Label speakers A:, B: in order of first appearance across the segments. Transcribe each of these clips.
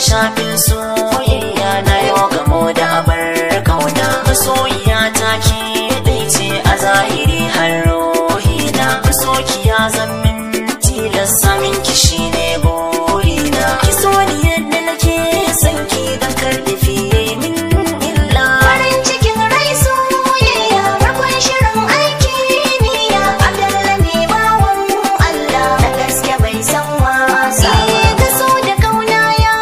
A: shafin soyayya na yau gamo da abar kauna. Masoyiya ta ke ɗai ce a zahiri har ruhina. Masokiya zan min tilasta min kishi ne burina. Ki so ni yadda nake son ki don karɓi fiye min illa.
B: Farin cikin rai soyayya farkon shirin aiki niya. Abdallah ne bawan Allah da gaske bai san wasa. Ka so da kauna ya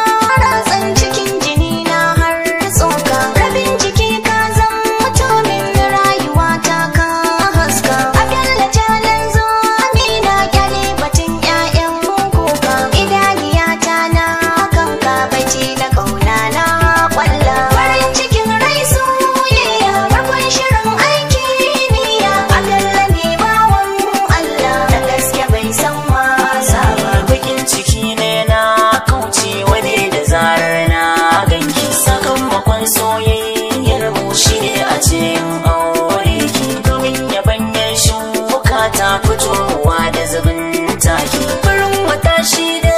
B: ratsan cikin jini na har tsoka. Rabin jiki ka zan mutumin rayuwa ta ka haska. Abdallah jalan zo amina kyale batun ƴaƴan kuka. Idaniya ta na kanka bace da kauna na kwalla. Farin cikin rai soyayya farkon shirin aiki niya. Abdallah ne bawan Allah da gaske bai san wasa ba.
A: Bakin ciki ne na kauce wani da zarar na ganki. Sakamakon soyayyar mu shi ne a cikin aure ki. Domin yabanyan shuka ta fitowa da zubin taki. Farin wata shi da